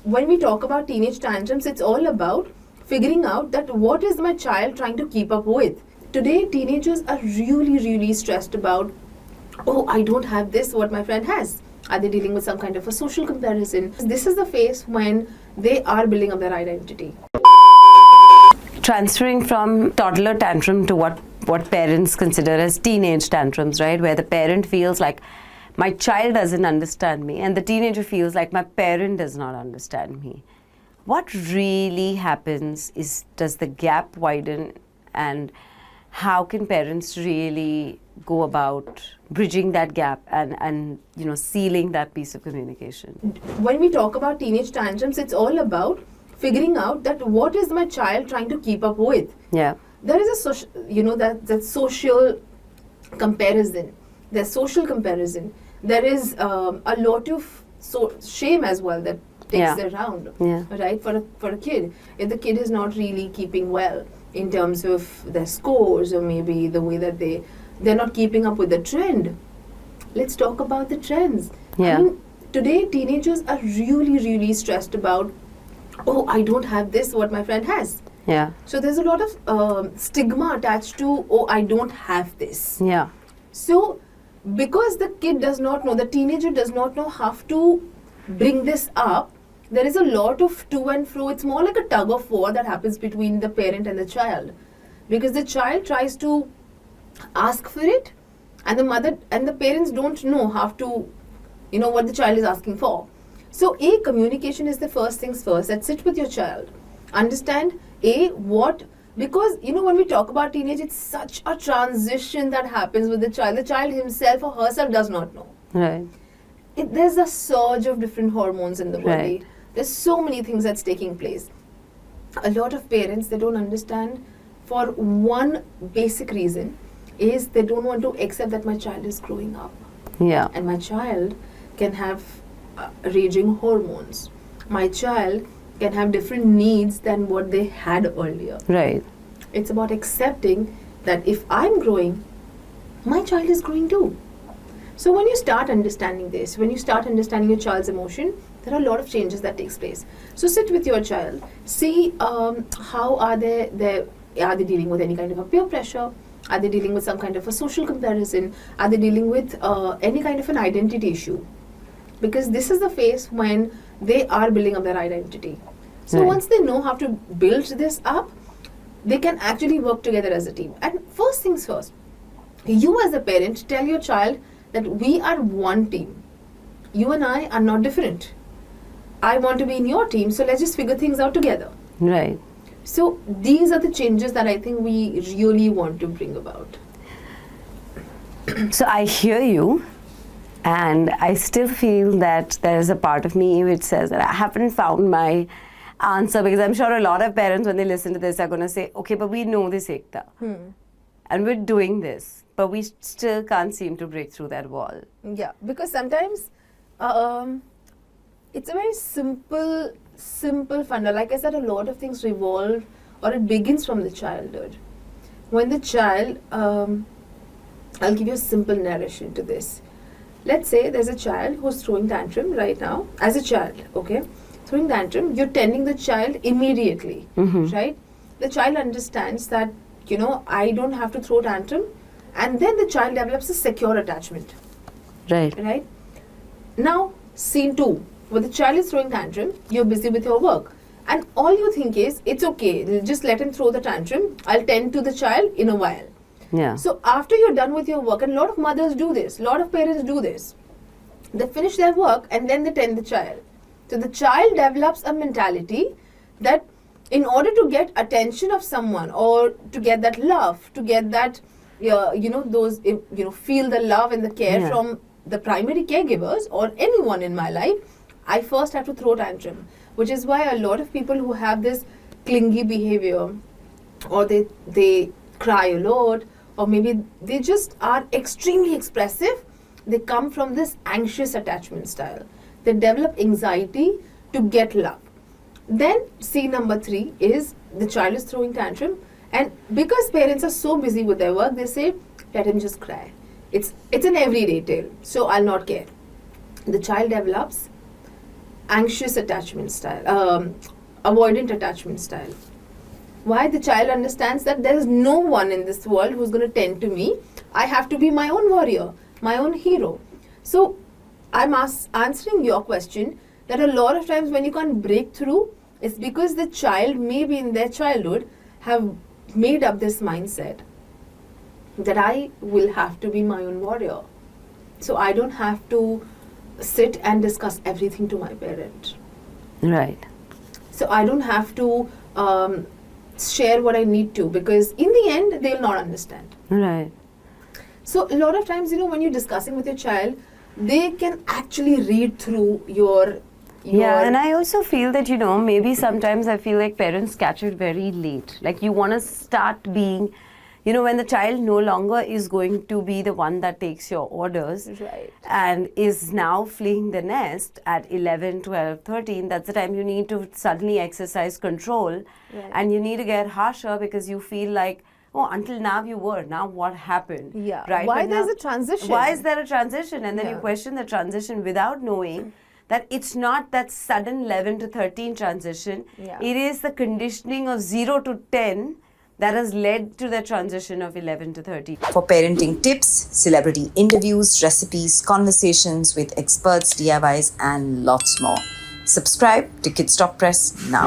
when we talk about teenage tantrums, it's all about figuring out that what is my child trying to keep up with. Today, teenagers are really stressed about, oh, I don't have this, what my friend has. Are they dealing with some kind of a social comparison? This is the phase when they are building up their identity. Transferring from toddler tantrum to what parents consider as teenage tantrums, right? Where the parent feels like my child doesn't understand me and the teenager feels like my parent does not understand me. What really happens is, does the gap widen, and how can parents really go about bridging that gap and sealing that piece of communication? When we talk about teenage tantrums, it's all about figuring out that what is my child trying to keep up with. Yeah. There is a that social comparison. There's social comparison. There is a lot of shame as well that takes around, right? For a kid, if the kid is not really keeping well in terms of their scores, or maybe the way that they're not keeping up with the trend. Let's talk about the trends. Yeah. I mean, today teenagers are really stressed about, oh, I don't have this, what my friend has. Yeah. So there's a lot of stigma attached to, oh, I don't have this. Yeah. So because the kid does not know, the teenager does not know how to bring this up, there is a lot of to and fro. It's more like a tug of war that happens between the parent and the child, because the child tries to ask for it, and the mother and the parents don't know how to, what the child is asking for. So communication is the first things first. That sit with your child, understand because when we talk about teenage, it's such a transition that happens with the child. The child himself or herself does not know. Right. There's a surge of different hormones in the body. Right. There's so many things that's taking place. A lot of parents, they don't understand for one basic reason, is they don't want to accept that my child is growing up. Yeah. And my child can have raging hormones. My child can have different needs than what they had earlier. Right. It's about accepting that if I'm growing, my child is growing too. So when you start understanding this, when you start understanding your child's emotion, there are a lot of changes that takes place. So sit with your child, see how are they dealing with any kind of a peer pressure? Are they dealing with some kind of a social comparison? Are they dealing with any kind of an identity issue? Because this is the phase when they are building up their identity. So once they know how to build this up, they can actually work together as a team. And first things first, you as a parent tell your child that we are one team. You and I are not different. I want to be in your team, so let's just figure things out together. Right. So these are the changes that I think we really want to bring about. So I hear you, and I still feel that there is a part of me which says that I haven't found my answer, because I'm sure a lot of parents, when they listen to this, are going to say, okay, but we know this, Ekta. And we're doing this, but we still can't seem to break through that wall. Yeah, because sometimes it's a very simple funnel. Like I said, a lot of things revolve, or it begins from the childhood. When the child, I'll give you a simple narration to this. Let's say there's a child who's throwing tantrum right now, as a child, okay? Throwing tantrum, you're tending the child immediately, right? The child understands that, I don't have to throw tantrum, and then the child develops a secure attachment. Right? Now, scene 2, where the child is throwing tantrum, you're busy with your work, and all you think is, it's okay, just let him throw the tantrum, I'll tend to the child in a while. Yeah. So after you're done with your work, and a lot of mothers do this, a lot of parents do this, they finish their work and then they tend the child. So the child develops a mentality that in order to get attention of someone, or to get that love, to get that, feel the love and the care from the primary caregivers or anyone in my life, I first have to throw tantrum. Which is why a lot of people who have this clingy behavior, or they cry a lot, or maybe they just are extremely expressive, they come from this anxious attachment style. They develop anxiety to get love. Then scene number 3 is the child is throwing tantrum, and because parents are so busy with their work, they say, let him just cry. It's an everyday tale, so I'll not care. The child develops anxious attachment style, avoidant attachment style. Why? The child understands that there is no one in this world who's going to tend to me. I have to be my own warrior, my own hero. So I'm answering your question that a lot of times when you can't break through, it's because the child, maybe in their childhood, have made up this mindset that I will have to be my own warrior. So I don't have to sit and discuss everything to my parent. Right. So I don't have to share what I need to, because in the end, they'll not understand. Right. So a lot of times, when you're discussing with your child, they can actually read through your Yeah, and I also feel that, maybe sometimes I feel like parents catch it very late. Like you want to start being, when the child no longer is going to be the one that takes your orders, Right. and is now fleeing the nest at 11, 12, 13, that's the time you need to suddenly exercise control. Right. And you need to get harsher because you feel like, oh, until now you were. Now what happened? Yeah. Right? Why But there's now- a transition? Why is there a transition? And then you Yeah. question the transition without knowing that it's not that sudden 11 to 13 transition. Yeah. It is the conditioning of 0 to 10 that has led to the transition of 11 to 13. For parenting tips, celebrity interviews, recipes, conversations with experts, DIYs, and lots more. Subscribe to Kidsstoppress now.